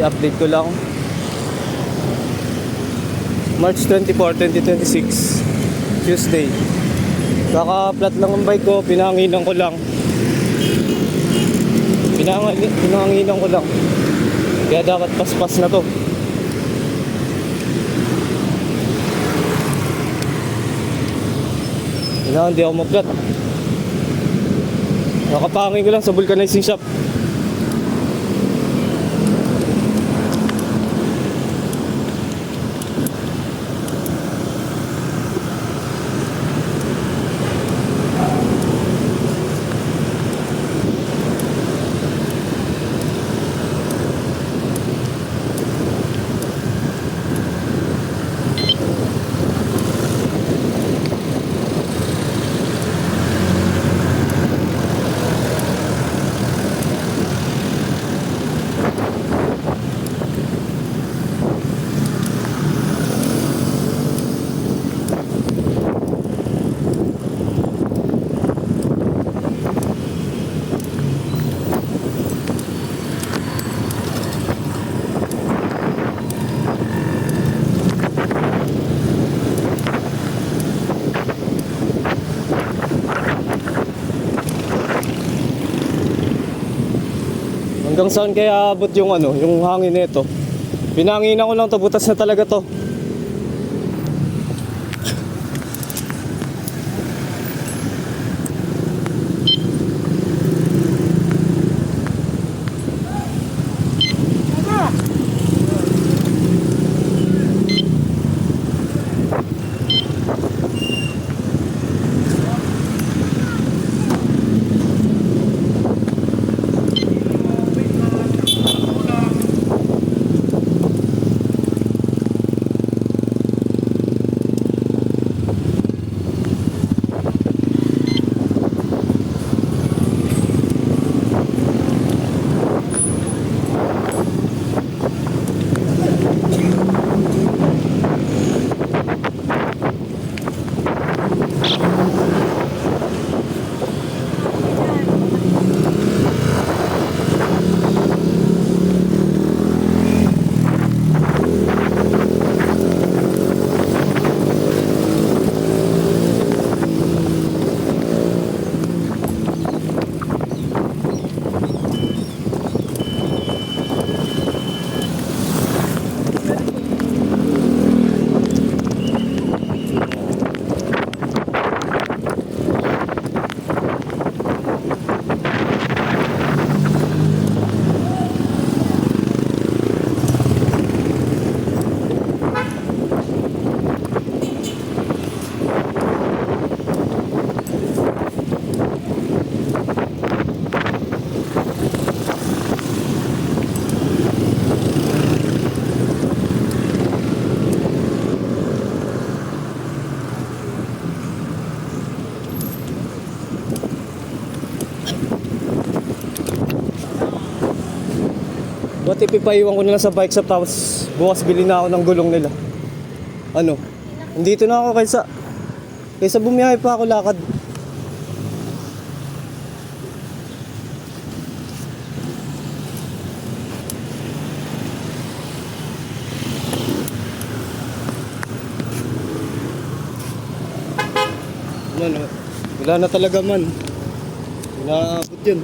Okay, update ko lang. March 24, 2026, Tuesday. Kaka-flat lang ang bike ko, pinanginan ko lang. Pinanginan ko lang. Kaya dapat paspas na to. Hindi ako mag-flat. Nakapangin ko lang sa vulcanizing shop. Hanggang saan kaya abot yung yung hangin nito? Pinanginan ko lang to, butas na talaga to. What if ipaiwan ko nila sa bike shop tapos bukas bili na ako ng gulong nila? Nandito na ako kaysa bumiyahe pa ako lakad. Wala na talaga man. Inaabot yun.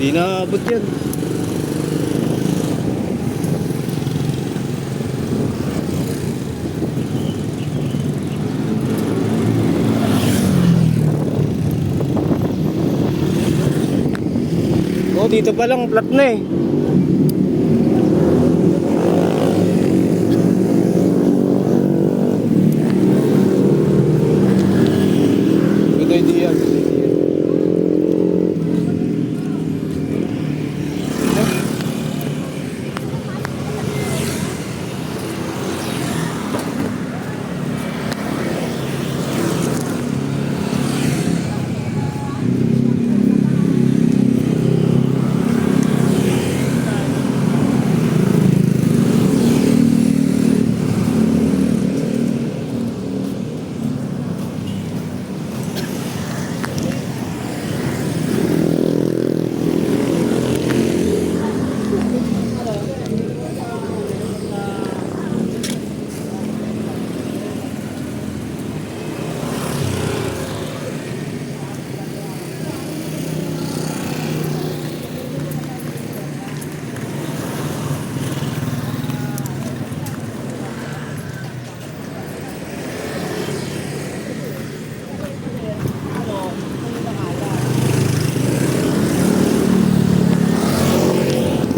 Di naabot yan. Dito pa lang flat na eh.